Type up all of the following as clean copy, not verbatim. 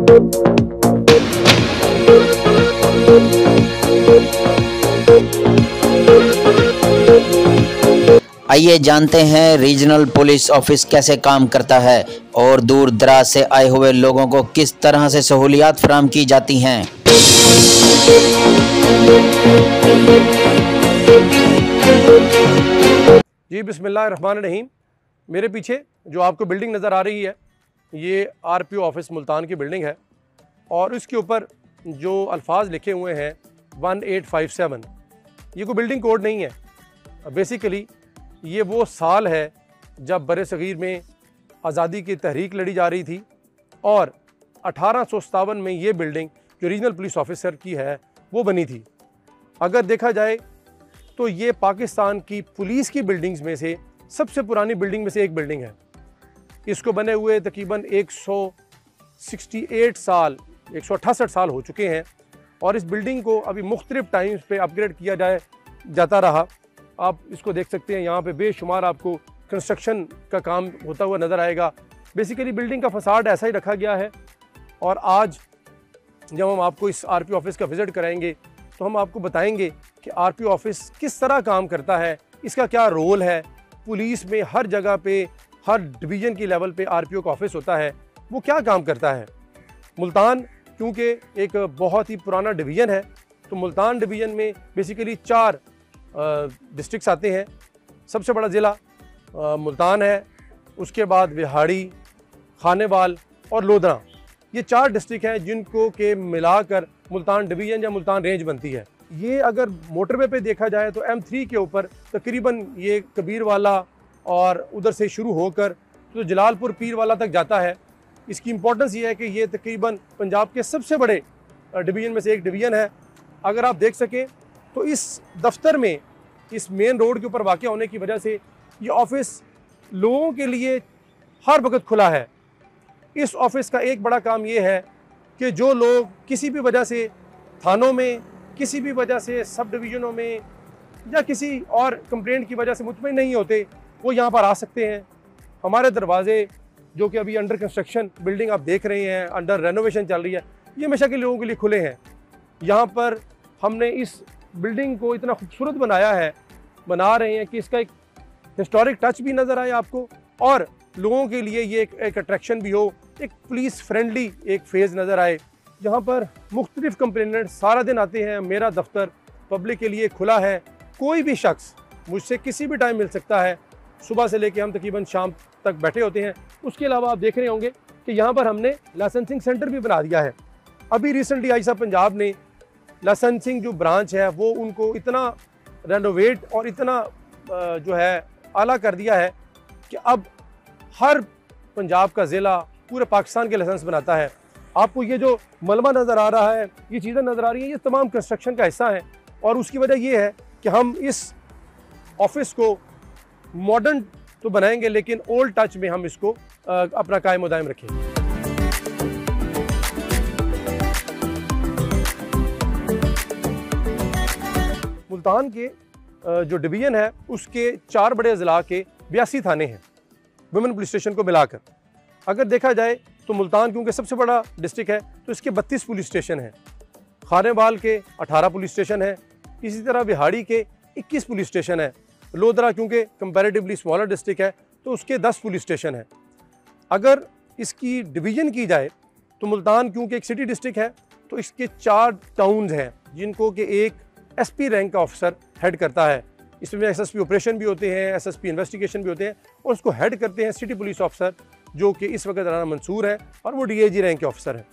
आइए जानते हैं रीजनल पुलिस ऑफिस कैसे काम करता है और दूर दराज से आए हुए लोगों को किस तरह से सहूलियात फराहम की जाती हैं। जी बिस्मिल्लाहिर्रहमानिर्रहीम। मेरे पीछे जो आपको बिल्डिंग नज़र आ रही है ये आरपीओ ऑफिस मुल्तान की बिल्डिंग है और इसके ऊपर जो अल्फाज लिखे हुए हैं 1857, ये कोई बिल्डिंग कोड नहीं है। बेसिकली ये वो साल है जब बरसगीर में आज़ादी की तहरीक लड़ी जा रही थी और 1857 में ये बिल्डिंग जो रीजनल पुलिस ऑफिसर की है वो बनी थी। अगर देखा जाए तो ये पाकिस्तान की पुलिस की बिल्डिंग्स में से सबसे पुरानी बिल्डिंग में से एक बिल्डिंग है। इसको बने हुए तकरीबन 168 साल हो चुके हैं और इस बिल्डिंग को अभी मुख्तलिफ टाइम्स पे अपग्रेड किया जाता रहा। आप इसको देख सकते हैं, यहाँ पे बेशुमार आपको कंस्ट्रक्शन का काम होता हुआ नज़र आएगा। बेसिकली बिल्डिंग का फसाड ऐसा ही रखा गया है और आज जब हम आपको इस आरपीओ ऑफिस का विज़िट कराएंगे तो हम आपको बताएंगे कि आरपीओ ऑफिस किस तरह काम करता है, इसका क्या रोल है। पुलिस में हर जगह पे, हर डिवीज़न की लेवल पे आरपीओ का ऑफिस होता है, वो क्या काम करता है। मुल्तान क्योंकि एक बहुत ही पुराना डिवीज़न है तो मुल्तान डिवीज़न में बेसिकली 4 डिस्ट्रिक्ट्स आते हैं। सबसे बड़ा ज़िला मुल्तान है, उसके बाद विहाड़ी, खानेवाल और लोधरा, ये 4 डिस्ट्रिक्ट हैं जिनको के मिलाकर मुल्तान डिवीज़न या मुल्तान रेंज बनती है। ये अगर मोटरवे पे देखा जाए तो M3 के ऊपर तकरीबन ये कबीरवाला और उधर से शुरू होकर तो जलालपुर पीरवाला तक जाता है। इसकी इम्पोर्टेंस ये है कि ये तकरीबन पंजाब के सबसे बड़े डिवीज़न में से एक डिवीज़न है। अगर आप देख सकें तो इस दफ्तर में, इस मेन रोड के ऊपर वाक़ होने की वजह से ये ऑफिस लोगों के लिए हर वक्त खुला है। इस ऑफिस का एक बड़ा काम ये है कि जो लोग किसी भी वजह से थानों में, किसी भी वजह से सब डिवीज़नों में या किसी और कंप्लेंट की वजह से मुतमईन नहीं होते, वो यहाँ पर आ सकते हैं। हमारे दरवाज़े जो कि अभी अंडर कंस्ट्रक्शन बिल्डिंग आप देख रहे हैं, अंडर रेनोवेशन चल रही है, ये हमेशा के लोगों के लिए खुले हैं। यहाँ पर हमने इस बिल्डिंग को इतना खूबसूरत बना रहे हैं कि इसका एक हिस्टोरिक टच भी नज़र आए आपको और लोगों के लिए ये एक अट्रैक्शन भी हो, एक पुलिस फ्रेंडली एक फेज़ नज़र आए। यहाँ पर मुख्तलिफ कंप्लेनेंट सारा दिन आते हैं। मेरा दफ्तर पब्लिक के लिए खुला है, कोई भी शख्स मुझसे किसी भी टाइम मिल सकता है। सुबह से लेके हम तकरीबन शाम तक बैठे होते हैं। उसके अलावा आप देख रहे होंगे कि यहाँ पर हमने लाइसेंसिंग सेंटर भी बना दिया है। अभी रिसेंटली आई साहब पंजाब ने लाइसेंसिंग जो ब्रांच है वो उनको इतना रेनोवेट और इतना जो है आला कर दिया है कि अब हर पंजाब का ज़िला पूरे पाकिस्तान के लाइसेंस बनाता है। आपको ये जो मलबा नज़र आ रहा है, ये चीज़ें नज़र आ रही हैं, ये तमाम कंस्ट्रक्शन का हिस्सा है और उसकी वजह ये है कि हम इस ऑफिस को मॉडर्न तो बनाएंगे लेकिन ओल्ड टच में हम इसको अपना कायम दायम रखेंगे। मुल्तान के जो डिवीज़न है उसके 4 बड़े ज़िला के 82 थाने हैं वुमेन पुलिस स्टेशन को मिलाकर। अगर देखा जाए तो मुल्तान क्योंकि सबसे बड़ा डिस्ट्रिक्ट है तो इसके 32 पुलिस स्टेशन हैं। खानेवाल के 18 पुलिस स्टेशन हैं। इसी तरह बिहाड़ी के 21 पुलिस स्टेशन है। लोधरा क्योंकि कंपैरेटिवली स्मॉलर डिस्ट्रिक्ट है तो उसके 10 पुलिस स्टेशन हैं। अगर इसकी डिवीज़न की जाए तो मुल्तान क्योंकि एक सिटी डिस्ट्रिक्ट है तो इसके 4 टाउन्स हैं जिनको कि एक एसपी रैंक का ऑफिसर हेड करता है। इसमें एसएसपी ऑपरेशन भी होते हैं, एसएसपी इन्वेस्टिगेशन भी होते हैं और उसको हेड करते हैं सिटी पुलिस ऑफिसर जो कि इस वक्त राना मंसूर है और वो डीआईजी रैंक के ऑफिसर हैं।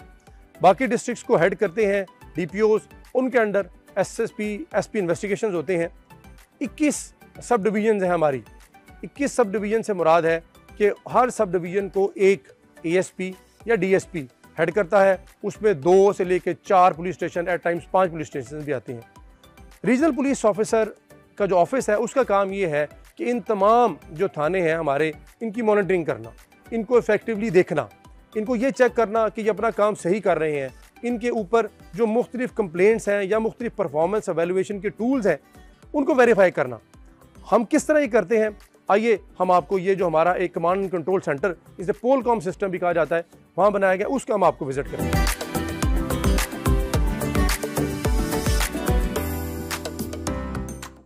बाकी डिस्ट्रिक्ट्स को हेड करते हैं डीपीओज, उनके अंडर एसएसपी, एसपी इन्वेस्टिगेशन होते हैं। 21 सब डिवीजन हैं हमारी। 21 सब डिवीजन से मुराद है कि हर सब डिवीजन को एक एएसपी या डीएसपी हेड करता है। उसमें 2 से लेकर 4 police station, eight times 5 police station भी आते हैं। रीजनल पुलिस ऑफिसर का जो ऑफिस है उसका काम ये है कि इन तमाम जो थाने हैं हमारे, इनकी मॉनिटरिंग करना, इनको इफेक्टिवली देखना, इनको ये चेक करना कि ये अपना काम सही कर रहे हैं। इनके ऊपर जो मुख्तलिफ कंप्लेंट्स हैं या मुख्तलिफ परफॉर्मेंस एवेलुएशन के टूल्स हैं उनको वेरीफाई करना। हम किस तरह ये करते हैं, आइए हम आपको ये जो हमारा एक कमांड एंड कंट्रोल सेंटर, इसे पोलकॉम सिस्टम भी कहा जाता है, वहाँ बनाया गया, उसका हम आपको विजिट करेंगे।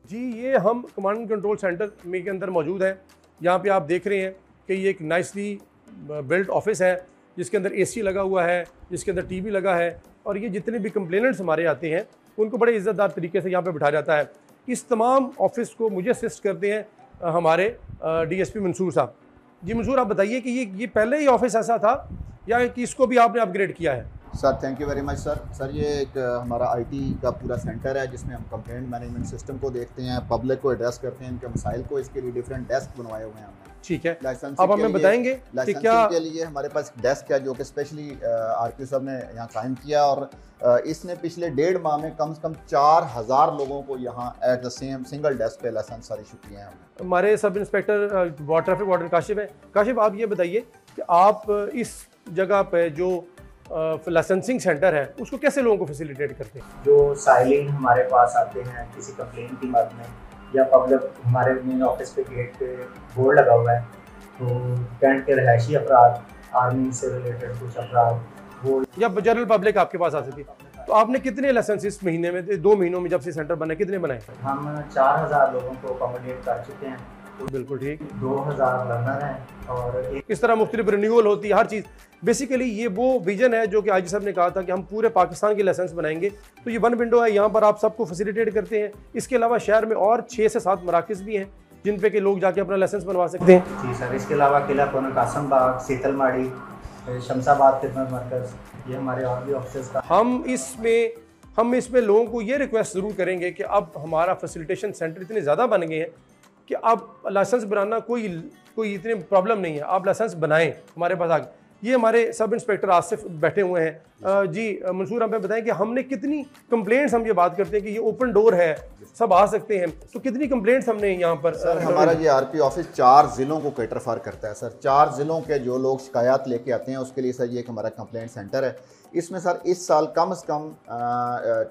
जी ये हम कमांड एंड कंट्रोल सेंटर में के अंदर मौजूद हैं। यहाँ पे आप देख रहे हैं कि ये एक नाइसली बिल्ट ऑफिस है जिसके अंदर एसी लगा हुआ है, जिसके अंदर टीवी लगा है, और ये जितने भी कंप्लेनेंट्स हमारे आते हैं उनको बड़े इज़्ज़तदार तरीके से यहाँ पे बिठाया जाता है। इस तमाम ऑफिस को मुझे असिस्ट करते हैं हमारे डीएसपी मंसूर साहब। जी मंसूर, आप बताइए कि ये पहले ही ऑफिस ऐसा था या कि इसको भी आपने अपग्रेड किया है? Sir thank you very much sir ये एक हमारा आईटी का पूरा सेंटर है जिसमें हम कंप्लेंट मैनेजमेंट सिस्टम को देखते हैं, पब्लिक को एड्रेस करते हैं, इनके मसाइल को। इसके लिए डिफरेंट डेस्क बनवाए हुए हैं हमने। ठीक है, लाइसेंस अब हमें बताएंगे कि क्या के लिए हमारे पास डेस्क है जो कि स्पेशली आरपीओ साहब ने यहाँ कायम किया, और इसने पिछले 1.5 माह में कम से कम 4000 लोगों को यहाँ at the same single desk पे लाइसेंस सारी इशू किए हैं। हमारे sub inspector traffic warden Kashif है। काशिफ, आप ये बताइए कि आप इस जगह पे जो लाइसेंसिंग सेंटर है उसको कैसे लोगों को फैसिलिटेट करते हैं? जो साइलिन हमारे पास आते हैं किसी कंप्लेन की मद में, या पब्लिक हमारे मेन ऑफिस पे गेट पे बोर्ड लगा हुआ है, तो कैंट के रहायशी अफराद, आर्मी से रिलेटेड कुछ अफराद, वो या जनरल पब्लिक आपके पास आ सके, तो आपने कितने लाइसेंस इस महीने में, 2 महीनों में जब से सेंटर बने, कितने बनाए? हम 4000 लोगों को अकोमोडेट कर चुके हैं। बिल्कुल ठीक। 2000 लर्नर हैं और इस तरह मुख्तलिफ रिन्यूअल होती है हर चीज़। बेसिकली ये वो विजन है जो कि आईजी साहब ने कहा था कि हम पूरे पाकिस्तान के लाइसेंस बनाएंगे। तो ये वन विंडो है, यहाँ पर आप सबको फैसिलिटेट करते हैं। इसके अलावा शहर में और 6 से 7 मराकज़ भी हैं जिन पे के लोग जाके अपना लाइसेंस बनवा सकते हैं। जी सर, इसके अलावा किला कोना कासम बाग, शीतल माड़ी, शमशाबाद खिदमत मरकज़, ये हमारे और भी ऑफिस का। हम इसमें लोगों को ये रिक्वेस्ट ज़रूर करेंगे कि अब हमारा फैसिलिटेशन सेंटर इतने ज़्यादा बन गए हैं कि अब लाइसेंस बनाना कोई इतनी प्रॉब्लम नहीं है, आप लाइसेंस बनाएं हमारे पास आके। ये हमारे सब इंस्पेक्टर आसिफ बैठे हुए हैं। जी मंसूर, हमें बताएं कि हमने कितनी कंप्लेंट्स, हम ये बात करते हैं कि ये ओपन डोर है, सब आ सकते हैं, तो कितनी कंप्लेंट्स हमने यहाँ पर? सर हमारा ये आरपी ऑफिस 4 ज़िलों को कैटर फॉर करता है सर। 4 ज़िलों के जो लोग शिकायत लेके आते हैं उसके लिए सर ये एक हमारा कंप्लेंट सेंटर है। इसमें सर इस साल कम से कम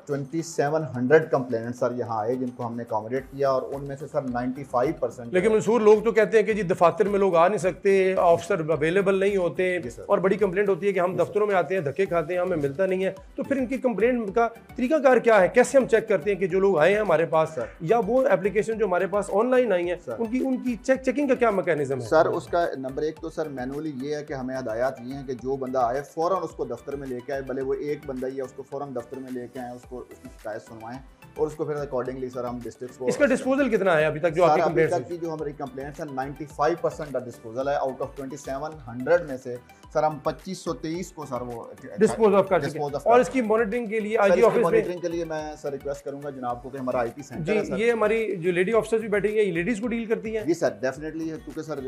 2700 कंप्लेंट सर यहाँ आए जिनको हमने अकोमोडेट किया, और उनमें से सर 95%। लेकिन मंसूर, लोग तो कहते हैं कि जी दफातर में लोग आ नहीं सकते, ऑफिसर अवेलेबल नहीं होते, और बड़ी कंप्लेंट होती है कि हम दफ्तरों में आते हैं, धक्के खाते हैं, हमें मिलता नहीं है। तो फिर इनकी कंप्लेंट का तरीकाकार क्या है? कैसे हम चेक करते हैं कि जो लोग आए हैं हमारे पास सर, या वो एप्लीकेशन जो हमारे पास ऑनलाइन आई है उनकी चेकिंग का क्या मैकेनिज्म है? सर उसका नंबर 1 तो सर मैनुअली ये है कि हमें हदायत ये है कि जो बंदा आए फ़ौरन उसको दफ्तर में लेके आए, भले वो एक बंदा ही है, उसको फ़ौरन दफ्तर में लेके आए, उसको उसकी शिकायत सुनवाएं, और उसको फिर अकॉर्डिंगली सर हम डिस्ट्रिक्ट को। इसका डिस्पोजल कितना है अभी तक जो आपकी कंप्लेंट्स है? अभी तक की जो हमारी कंप्लेंट्स है 95% का डिस्पोजल है। आउट ऑफ 2700 में से सर हम 2523 को सर वो डिस्पोज ऑफ कर चुके हैं। और इसकी मॉनिटरिंग के लिए आईजी ऑफिस में मॉनिटरिंग के लिए मैं सर रिक्वेस्ट करूंगा जनाब को कि हमारा आईटी सेंटर है सर। ये हमारी जो लेडी ऑफिसर्स भी बैठी हैं, ये लेडीज को डील करती हैं? जी सर डेफिनेटली, क्योंकि सर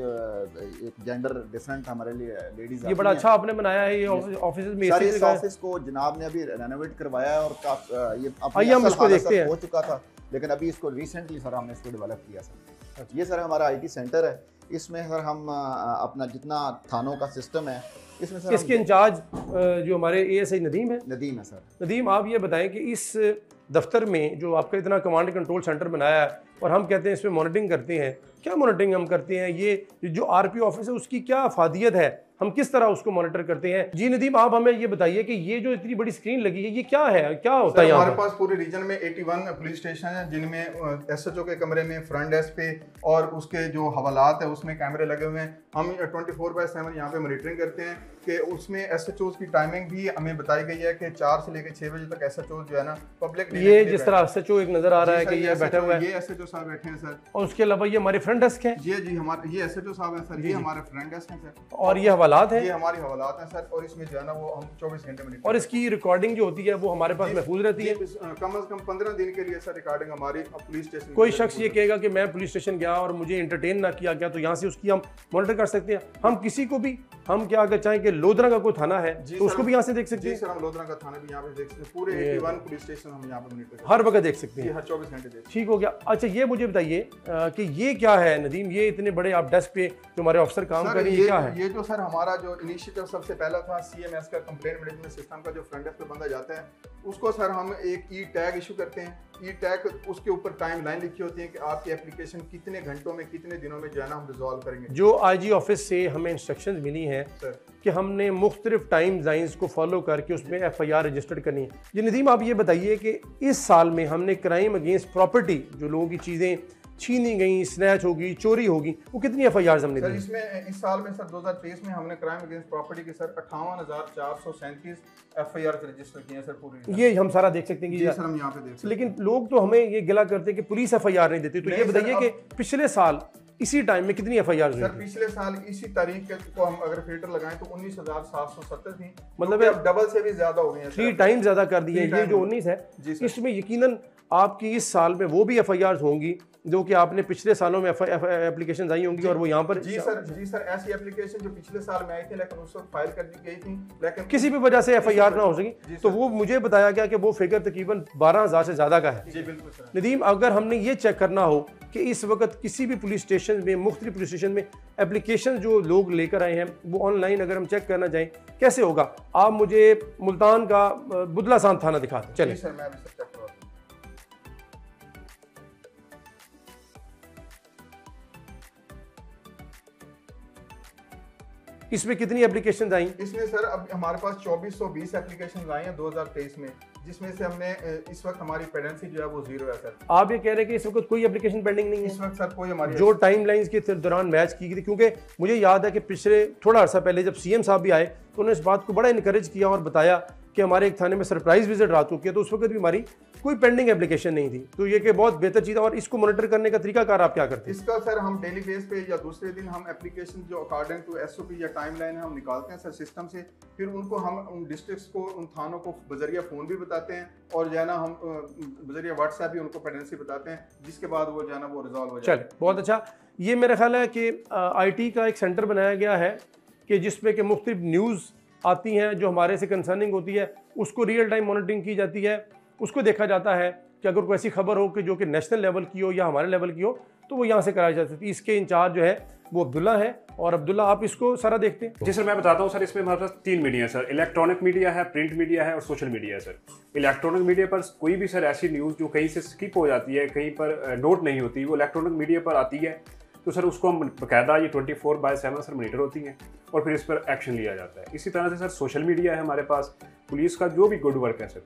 एक जेंडर डिफरेंट हमारे लिए लेडीज। ये बड़ा अच्छा आपने बनाया है ये ऑफिस में। सर इस ऑफिस को जनाब ने अभी रेनोवेट करवाया है और ये आइए हम इसको देखते हैं। हो चुका था, लेकिन अभी इसको रिसेंटली सर हमने इसको डेवलप किया सर। ये सर हमारा आईटी सेंटर है। इसमें सर हम अपना जितना थानों का सिस्टम है इसमें सर इसके इंचार्ज जो हमारे एएसआई नदीम है सर। नदीम, आप ये बताएं कि इस दफ्तर में जो आपका इतना कमांड कंट्रोल सेंटर बनाया है और हम कहते हैं इसमें मॉनिटरिंग करते हैं, क्या मॉनिटरिंग हम करते हैं? ये जो आरपी ऑफिस है उसकी क्या अफादियत है, हम किस तरह उसको मॉनिटर करते हैं? जी नदीम, आप हमें ये बताइए कि ये जो इतनी बड़ी स्क्रीन लगी है ये क्या है, क्या होता है? हमारे पास पूरे रीजन में 81 पुलिस स्टेशन है जिनमें एसएचओ के कमरे में फ्रंट डेस्क पे और उसके जो हवालात है उसमें कैमरे लगे हुए हैं। हम 24/7 यहाँ पे मॉनिटरिंग करते हैं कि उसमें एसएचओ की टाइमिंग भी हमें बताई गई है कि 4 से लेकर 6 बजे तक एसएचओ जो है ना पब्लिक। ये जिस तरह एसएचओ एक नजर आ रहा है कि ये बैठा हुआ है, ये एसएचओ साहब बैठे हैं सर। और उसके अलावा ये हमारे फ्रंट डेस्क है। जी हमारे ये एसएचओ साहब हैं सर, ये हमारे फ्रंट डेस्क हैं सर। और ये हवालात है, ये हमारी हवालात हैं सर। और इसमें जो है ना वो हम 24 घंटे में, और इसकी रिकॉर्डिंग जो होती है वो हमारे पास महफूज रहती है। कम से कम 15 दिन के लिए सर रिकॉर्डिंग हमारी पुलिस स्टेशन। कोई शख्स ये कहेगा कि मैं पुलिस स्टेशन गया और मुझे एंटरटेन ना किया गया, तो यहाँ से उसकी हम मॉनिटर कर सकते हैं। हम किसी को भी, हम क्या अगर चाहें कि लोधरा का कोई थाना है तो उसको भी यहाँ से देख सकते हैं। सर हम लोधरा का थाना भी यहाँ पे देख सकते हैं। पूरे 81 पुलिस स्टेशन हम यहाँ पे मॉनिटर हर वक्त देख सकते हैं, हर 24 घंटे देख। ठीक हो गया। अच्छा ये मुझे बताइए कि ये क्या है नदीम, ये इतने बड़े आप डेस्क पे जो हमारे ऑफिसर काम कर रहे हैं, ये क्या है? ये जो सर हमारा हमारा जो इनिशिएटिव सबसे पहला था CMS का कंप्लेंट मैनेजमेंट सिस्टम का जो फ्रंट डेस्क पे बंदा जाता है उसको सर हम एक ई टैग इशू करते हैं। ई टैग उसके ऊपर टाइम लाइन लिखी होती है कि आपकी एप्लीकेशन कितने घंटों में कितने दिनों में जो है ना हम रिजॉल्व करेंगे। जो IG ऑफिस से हमें इंस्ट्रक्शंस मिली हैं सर कि हमने मुख्तलिफ टाइम लाइन्स को फॉलो करके उसमें FIR रजिस्टर्ड करनी है। जी नदीम, आप ये बताइए कि इस साल में हमने क्राइम अगेंस्ट प्रॉपर्टी, जो लोगों की चीज़ें छीनी गई, स्नैच होगी, चोरी होगी, वो कितनी FIRs हमने सर दी? इसमें इस साल में सर 2023 में हमने क्राइम अगेंस्ट प्रॉपर्टी के सर 58,437 FIR रजिस्टर किए हैं सर पूरी। ये हम सारा देख सकते हैं कि जी सर हम यहाँ पे देख सकते हैं। लेकिन लोग तो हमें ये गिला करते हैं कि पुलिस FIR नहीं देती। तो ये नहीं सर, बताइए कि पिछले साल इसी टाइम में कितनी FIR हुई सर थी? पिछले साल इसी तारीख को हम अगर फिल्टर लगाएं तो 19,770 थी, मतलब अब डबल से भी ज्यादा हो गई है 3 टाइम ज्यादा कर दिए। ये जो 19 है जी सर। इसमें यकीनन आपकी इस साल में वो भी FIRs होंगी जो कि आपने पिछले सालों में एप्लीकेशन आई होंगी और वो यहाँ पर जी सर ऐसी एप्लीकेशन जो पिछले साल में आई थी लेकिन उस वक्त फाइल कर दी गई थी, लेकिन किसी भी वजह से FIR ना हो सकी, तो वो मुझे बताया गया कि वो फिगर तकरीबन 12,000 से ज़्यादा का है। जी बिल्कुल सर। नदीम, अगर हमने ये चेक करना हो कि इस वक्त किसी भी पुलिस स्टेशन में, मुख्तलिफ पुलिस स्टेशन में एप्लीकेशन जो लोग लेकर आए हैं वो ऑनलाइन अगर हम चेक करना चाहें कैसे होगा? आप मुझे मुल्तान का बुदला सांद थाना दिखा दें। चलिए सर मैं अभी सर चेक करवाता हूं। इसमें कितनी एप्लीकेशन आई? इसमें सर अब हमारे पास 2420 एप्लीकेशन आई हैं 2023 में, जिसमें से हमने इस वक्त हमारी पेंडेंसी जो है वो 0 है सर। आप ये कह रहे हैं कि इस वक्त कोई एप्लीकेशन पेंडिंग नहीं है? इस वक्त सर कोई हमारी जो टाइम लाइन्स के दौरान मैच की गई थी, क्योंकि मुझे याद है कि पिछले थोड़ा अर्सा पहले जब CM साहब भी आए तो उन्होंने इस बात को बड़ा इनकरेज किया और बताया कि हमारे एक थाने में सरप्राइज विजिट रात को किया, तो उस वक्त भी हमारी कोई पेंडिंग एप्लीकेशन नहीं थी। तो ये कि बहुत बेहतर चीज़ है। और इसको मॉनिटर करने का तरीकाकार आप क्या करते हैं? इसका सर हम डेली बेस पे या दूसरे दिन हम एप्लीकेशन जो अकॉर्डिंग टू SOP या टाइम लाइन है हम निकालते हैं सर सिस्टम से, फिर उनको हम उन डिस्ट्रिक्ट्स को, उन थानों को बजरिया फ़ोन भी बताते हैं और जो है ना हम बजरिया WhatsApp भी उनको पेंडेंसी बताते हैं, जिसके बाद वो जो है ना वो रिजॉल्व हो जाए। चल बहुत अच्छा। ये मेरा ख्याल है कि IT का एक सेंटर बनाया गया है कि जिसमें कि मुख्तलिफ न्यूज़ आती हैं जो हमारे से कंसर्निंग होती है, उसको रियल टाइम मॉनिटरिंग की जाती है। उसको देखा जाता है कि अगर कोई ऐसी खबर हो कि जो कि नेशनल लेवल की हो या हमारे लेवल की हो तो वो यहाँ से कराई जा सकती है। इसके इंचार्ज जो है वो अब्दुल्ला है। और अब्दुल्ला, आप इसको सारा देखते हैं? जी सर, मैं बताता हूँ सर। इसमें हमारे पास 3 मीडिया है सर। इलेक्ट्रॉनिक मीडिया है, प्रिंट मीडिया है और सोशल मीडिया है सर। इलेक्ट्रॉनिक मीडिया पर कोई भी सर ऐसी न्यूज़ जो कहीं से स्किप हो जाती है, कहीं पर नोट नहीं होती, वो इलेक्ट्रॉनिक मीडिया पर आती है, तो सर उसको हम बाकायदा ये 24/7 सर मॉनिटर होती हैं और फिर इस पर एक्शन लिया जाता है। इसी तरह से सर सोशल मीडिया है हमारे पास, पुलिस का जो भी गुड वर्क है सर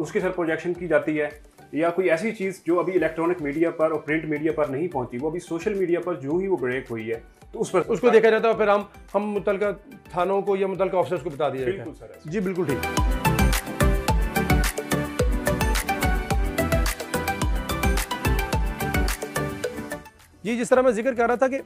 उसकी सर प्रोजेक्शन की जाती है, या कोई ऐसी चीज़ जो अभी इलेक्ट्रॉनिक मीडिया पर और प्रिंट मीडिया पर नहीं पहुंची, वो अभी सोशल मीडिया पर जो ही वो ब्रेक हुई है तो उस पर उसको देखा जाता है। फिर हम मुतलका थानों को या मुतलका ऑफिसर्स को बता दिया जाता है। बिल्कुल सर। जी बिल्कुल ठीक। जी जिस तरह मैं जिक्र कर रहा था कि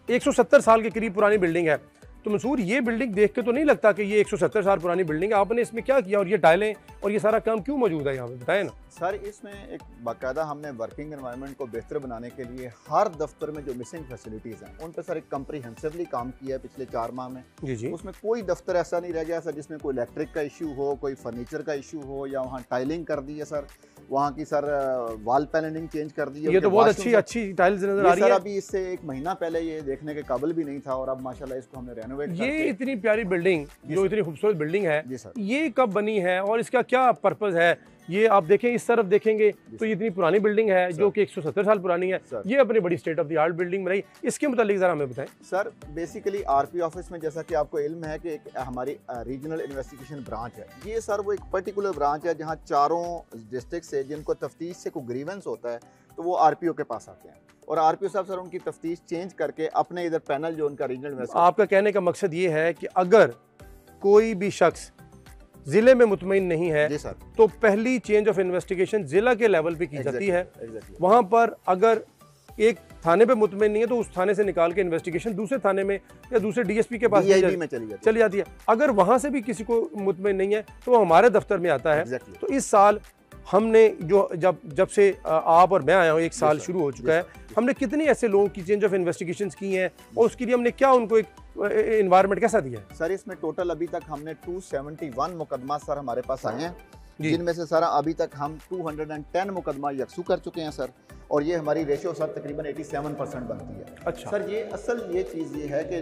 170 साल के करीब पुरानी बिल्डिंग है, तो मंसूर ये बिल्डिंग देख के तो नहीं लगता कि ये 170 साल पुरानी बिल्डिंग है। आपने इसमें क्या किया और ये टाइलें और ये सारा काम क्यों मौजूद है यहाँ पे, बताएं ना। सर इसमें एक बाकायदा हमने वर्किंग एनवायरनमेंट को बेहतर बनाने के लिए हर दफ्तर में जो मिसिंग फैसिलिटीज़ हैं उन पर सर एक कम्प्रीहेंसिवली काम किया है पिछले 4 माह में। जी उसमें कोई दफ्तर ऐसा नहीं रह गया सर जिसमें कोई इलेक्ट्रिक का इशू हो, कोई फर्नीचर का इशू हो, या वहाँ टाइलिंग कर दी है सर, वहाँ की सर वॉल पैनलिंग चेंज कर दी है। ये तो बहुत अच्छी टाइल्स नजर आ रही है। सर अभी इससे 1 महीना पहले ये देखने के काबिल भी नहीं था और अब माशाल्लाह इसको हमने रेनोवेट ये इतनी प्यारी बिल्डिंग, जो इतनी खूबसूरत बिल्डिंग है, जी सर, ये कब बनी है और इसका क्या पर्पस है? ये आप देखें, इस तरफ देखेंगे तो ये इतनी पुरानी बिल्डिंग है जो कि 170 साल पुरानी है। ये अपनी बड़ी state of the art building बनाई। इसके मुतालिक जरा हमें बताएं। सर बेसिकली RP ऑफिस में जैसा कि आपको इल्म है कि एक हमारी रीजनल इन्वेस्टिगेशन ब्रांच है। ये सर वो एक पर्टिकुलर ब्रांच है जहाँ चारों डिस्ट्रिक्ट से जिनको तफ्तीश से कोई ग्रीवेंस होता है तो वो RPO के पास आते हैं और RPO साहब सर उनकी तफ्तीश चेंज करके अपने इधर पैनल जो उनका रीजनल इन्वेस्टिगेशन। आपका कहने का मकसद ये है कि अगर कोई भी शख्स जिले में मुतमईन नहीं है जी सर, तो पहली चेंज ऑफ इन्वेस्टिगेशन जिला के लेवल पे की जाती है। वहां पर अगर एक थाने पे मुतमईन नहीं है तो उस थाने से निकाल के इन्वेस्टिगेशन दूसरे थाने में या दूसरे DSP के पास चली जाती है। अगर वहां से भी किसी को मुतमईन नहीं है तो वो हमारे दफ्तर में आता है। तो इस साल हमने जो जब से आप और मैं आया हूँ 1 साल शुरू हो चुका है, हमने कितने ऐसे लोगों की चेंज ऑफ इन्वेस्टिगेशंस की हैं और उसके लिए हमने क्या उनको एक एनवायरनमेंट कैसा दिया है? सर इसमें टोटल अभी तक हमने 271 मुकदमा सर हमारे पास आए हैं जिनमें से सर अभी तक हम 210 मुकदमा यकसू कर चुके हैं सर, और ये हमारी रेशियो सर तकरीबन 87% बनती है। अच्छा सर, ये असल ये चीज़ ये है कि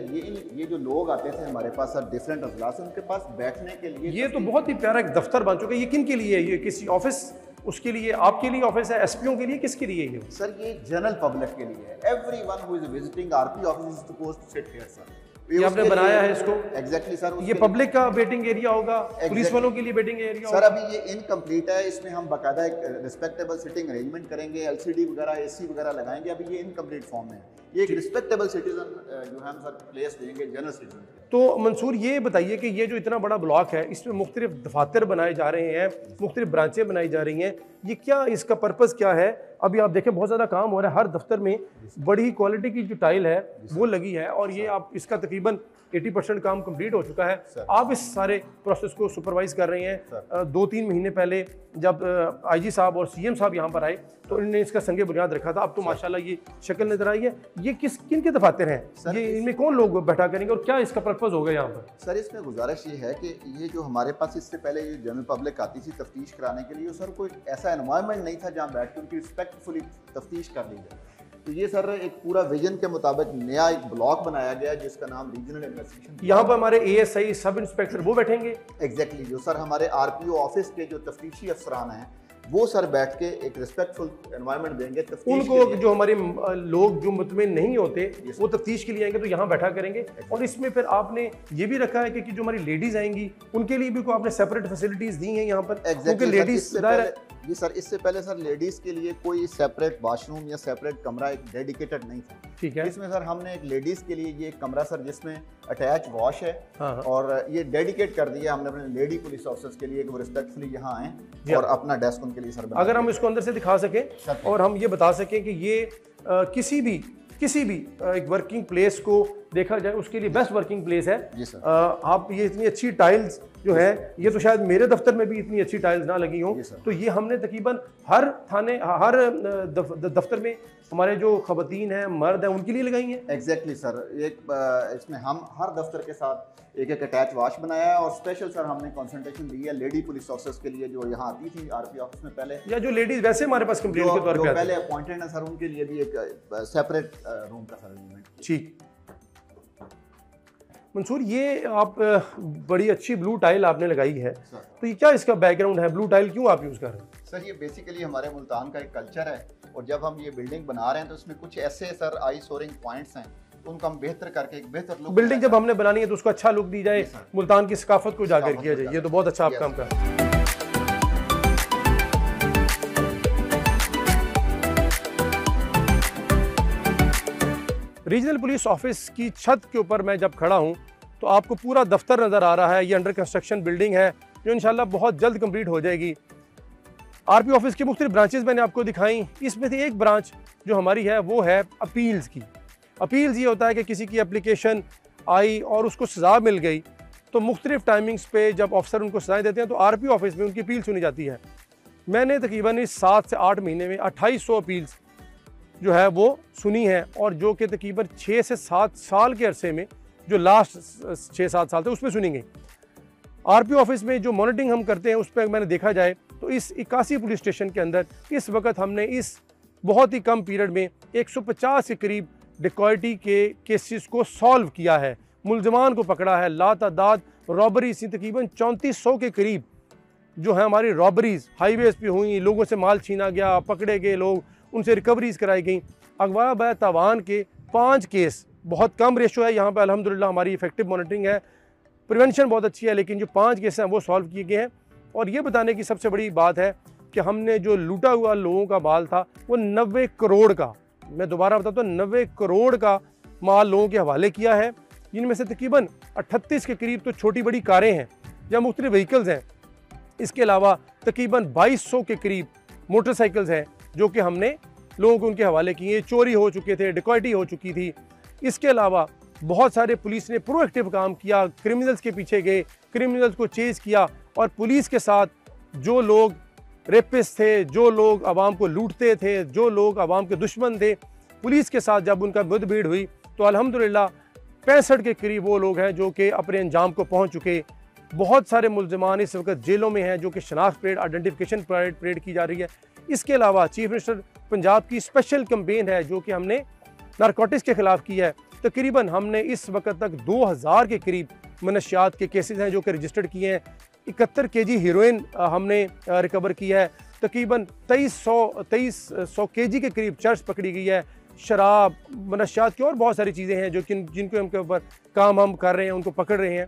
ये जो लोग आते थे हमारे पास सर डिफरेंट अजला से, उनके पास बैठने के लिए ये तो बहुत ही प्यारा एक दफ्तर बन चुका है। ये किन के लिए है? ये किसी ऑफिस, उसके लिए, आपके लिए ऑफिस है, एसपीओ के लिए, किसके लिए ये? सर ये जनरल पब्लिक के लिए है। Everyone who is visiting RP office is supposed to sit here sir. ये आपने बनाया है इसको? Exactly sir. ये पब्लिक का वेटिंग एरिया होगा, पुलिस वालों के लिए वेटिंग एरिया सर होगा? अभी ये इनकम्प्लीट है, इसमें हम बाकायदा एक रिस्पेक्टेबल सिटिंग अरेंजमेंट करेंगे, एलसीडी वगैरह एसी वगैरह लगाएंगे। अभी ये इनकम्प्लीट फॉर्म में है। ये एक रिस्पेक्टेबल सिटीजन जो हम सर प्लेस देंगे जनरल सिटीजन। तो मंसूर ये बताइए कि ये जो इतना बड़ा ब्लॉक है, इसमें मुख्तलिफ दफातर बनाए जा रहे हैं, मुख्तलिफ ब्रांचें बनाई जा रही हैं, ये क्या, इसका पर्पज़ क्या है? अभी आप देखें बहुत ज़्यादा काम हो रहा है, हर दफ्तर में बड़ी क्वालिटी की जो टाइल है वो लगी है, और ये आप इसका तकरीबन 80% काम कंप्लीट हो चुका है। आप इस सारे प्रोसेस को सुपरवाइज कर रहे हैं। 2-3 महीने पहले जब आईजी साहब और सीएम साहब यहाँ पर आए तो इन्होंने इसका संगे बुनियाद रखा था। अब तो माशाल्लाह ये शक्ल नजर आई है। ये किन के दफातर हैं? ये इनमें कौन लोग बैठा करेंगे और क्या इसका पर्पज़ होगा यहाँ पर? सर इसमें गुजारिश ये है कि ये जो हमारे पास इससे पहले ये जनरल पब्लिक आती थी तफ्तीश कराने के लिए, सर कोई ऐसा एनवायरनमेंट नहीं था जहाँ बैठ के उनकी रिस्पेक्टफुली तफ्तीश कर ली जाए। तो ये सर एक पूरा विजन के मुताबिक नया एक ब्लॉक बनाया गया है जिसका नाम रीजनल इन्वेस्टिगेशन। यहाँ पर हमारे एएसआई, सब इंस्पेक्टर वो बैठेंगे? एग्जैक्टली जो सर हमारे आरपीओ ऑफिस के जो तफ्तीशी अफसरान हैं वो सर बैठ के एक रिस्पेक्टफुल एनवायरनमेंट देंगे उनको। जो हमारे लोग जो मुतमिन नहीं होते वो तफ्तीश के लिए आएंगे तो यहाँ बैठा करेंगे। और इसमें फिर आपने ये भी रखा है कि जो हमारी लेडीज आएंगी उनके लिए भी को आपने सेपरेट फैसिलिटीज दी हैं यहाँ पर, क्योंकि लेडीज जी सर इससे पहले सर लेडीज के लिए कोई सेपरेट वॉशरूम या सेपरेट कमरा एक डेडिकेटेड नहीं था। ठीक है। इसमें सर हमने एक लेडीज के लिए ये एक कमरा सर जिसमें अटैच वॉश है, और ये डेडिकेट कर दिया हमने अपने लेडी पुलिस ऑफिसर्स के लिए कि वो रिस्पेक्टफुली यहाँ आए और अपना डेस्क उनके लिए सर। अगर हम इसको अंदर से दिखा सकें और हम ये बता सकें कि ये किसी भी एक वर्किंग प्लेस को देखा जाए उसके लिए बेस्ट वर्किंग प्लेस है। जी सर। आप ये इतनी अच्छी टाइल्स जो है, ये तो शायद मेरे दफ्तर में भी इतनी अच्छी टाइल्स ना लगी हों। तो ये हमने तकरीबन हर थाने, हर दफ्तर में हमारे जो खवातीन हैं, मर्द हैं, उनके लिए लगाई हैं। Exactly sir. एक इसमें हम हर दफ्तर के साथ एक अटैच वॉश बनाया है, और स्पेशल सर हमने कंसंट्रेशन दी है लेडी पुलिस ऑफिसर्स के लिए जो यहाँ आती थी आरपी ऑफिस में पहले, या जो लेडीज वैसे हमारे पास कंप्लेंट के तौर पे पहले अपॉइंटेड है सर, उनके लिए भी एक सेपरेट रूम का सर अरेंजमेंट। ठीक मंसूर, ये आप बड़ी अच्छी ब्लू टाइल आपने लगाई है, तो ये क्या इसका बैकग्राउंड है? ब्लू टाइल क्यों आप यूज़ कर रहे हैं? सर ये बेसिकली हमारे मुल्तान का एक कल्चर है, और जब हम ये बिल्डिंग बना रहे हैं तो इसमें कुछ ऐसे सर आई सोरिंग पॉइंट्स हैं, तो उनको हम बेहतर करके एक बेहतर लुक, बिल्डिंग जब हमने बनानी है तो उसको अच्छा लुक दी जाए, मुल्तान की सकाफत को उजागर किया जाए। ये तो बहुत अच्छा आप काम कर रहे हैं। रीजनल पुलिस ऑफिस की छत के ऊपर मैं जब खड़ा हूं तो आपको पूरा दफ्तर नज़र आ रहा है। ये अंडर कंस्ट्रक्शन बिल्डिंग है जो इंशाल्लाह बहुत जल्द कंप्लीट हो जाएगी। आरपी ऑफिस की मुख्तलिफ ब्रांचेस मैंने आपको दिखाई, इसमें से एक ब्रांच जो हमारी है वो है अपील्स की। अपील्स ये होता है कि किसी की एप्लीकेशन आई और उसको सज़ा मिल गई तो मुख्तलिफ टाइमिंग्स पे जब ऑफिसर उनको सज़ाएँ देते हैं तो आरपी ऑफिस में उनकी अपील सुनी जाती है। मैंने तकरीबन इस 7 से 8 महीने में 2800 अपील्स जो है वो सुनी है, और जो कि तकरीबन 6 से 7 साल के अरसे में, जो लास्ट 6-7 साल थे उसमें सुनी गई। आरपी ऑफिस में जो मॉनिटरिंग हम करते हैं उस पर मैंने देखा जाए तो इस 81 पुलिस स्टेशन के अंदर इस वक्त हमने इस बहुत ही कम पीरियड में 150 के करीब डिकॉयटी के केसेस को सॉल्व किया है, मुलजमान को पकड़ा है। लातादाद रॉबरीज तकरीबन 3400 के करीब जो है हमारी रॉबरीज हाईवेज पे हुई, लोगों से माल छीना गया, पकड़े गए लोग, उनसे रिकवरीज कराई गई। अगवा व तावान के 5 केस, बहुत कम रेशो है यहाँ पे अल्हम्दुलिल्लाह, हमारी इफेक्टिव मॉनिटरिंग है, प्रिवेंशन बहुत अच्छी है, लेकिन जो 5 केस हैं वो सॉल्व किए गए हैं। और ये बताने की सबसे बड़ी बात है कि हमने जो लूटा हुआ लोगों का माल था वो 90 करोड़ का, मैं दोबारा बताता हूँ, 90 करोड़ का माल लोगों के हवाले किया है, जिनमें से तकरीबन 38 के करीब तो छोटी बड़ी कारें हैं या मुख्तलिफ व्हीकल्स हैं। इसके अलावा तकरीबन 2200 के करीब मोटरसाइकिल्स हैं जो कि हमने लोगों को उनके हवाले किए, चोरी हो चुके थे, डिकॉयटी हो चुकी थी। इसके अलावा बहुत सारे पुलिस ने प्रोएक्टिव काम किया, क्रिमिनल्स के पीछे गए, क्रिमिनल्स को चेज़ किया, और पुलिस के साथ जो लोग रेपिस्ट थे, जो लोग आवाम को लूटते थे, जो लोग आवाम के दुश्मन थे, पुलिस के साथ जब उनका मुठभेड़ हुई तो अल्हम्दुलिल्लाह 65 के करीब वो लोग हैं जो कि अपने अंजाम को पहुंच चुके। बहुत सारे मुलजमान इस वक्त जेलों में हैं जो कि शनाख्त परेड, आइडेंटिफिकेशन परेड की जा रही है। इसके अलावा चीफ मिनिस्टर पंजाब की स्पेशल कैंपेन है जो कि हमने नारकोटिक्स के ख़िलाफ़ की है। तकरीबन हमने इस वक्त तक 2000 के करीब मनशियात के केसेस हैं जो कि रजिस्टर्ड किए हैं। 71 kg हीरोइन हमने रिकवर किया है। तकरीबन 2300 kg के करीब चर्च पकड़ी गई है। शराब, मनशियात की और बहुत सारी चीज़ें हैं जो कि जिनके उनके ऊपर काम हम कर रहे हैं, उनको पकड़ रहे हैं।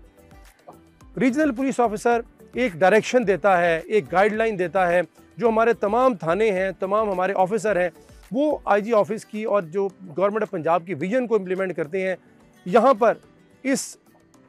रीजनल पुलिस ऑफिसर एक डायरेक्शन देता है, एक गाइडलाइन देता है। जो हमारे तमाम थाने हैं, तमाम हमारे ऑफिसर हैं, वो आईजी ऑफिस की और जो गवर्नमेंट ऑफ पंजाब की विजन को इम्प्लीमेंट करते हैं। यहाँ पर इस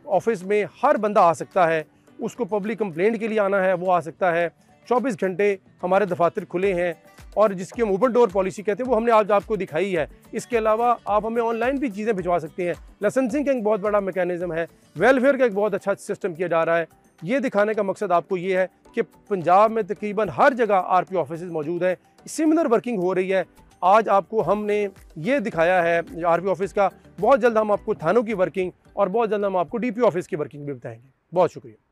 ऑफिस में हर बंदा आ सकता है, उसको पब्लिक कंप्लेंट के लिए आना है वो आ सकता है। 24 घंटे हमारे दफातर खुले हैं और जिसकी हम ओपन डोर पॉलिसी कहते हैं वो हमने आज आपको दिखाई है। इसके अलावा आप हमें ऑनलाइन भी चीज़ें भिजवा सकते हैं। लाइसेंसिंग का एक बहुत बड़ा मैकेनिज्म है, वेलफेयर का एक बहुत अच्छा सिस्टम किया जा रहा है। ये दिखाने का मकसद आपको ये है कि पंजाब में तकरीबन हर जगह आरपी ऑफिस मौजूद हैं, सिमिलर वर्किंग हो रही है। आज आपको हमने ये दिखाया है आरपी ऑफिस का। बहुत जल्द हम आपको थानों की वर्किंग और बहुत जल्द हम आपको डीपी ऑफिस की वर्किंग भी बताएंगे। बहुत शुक्रिया।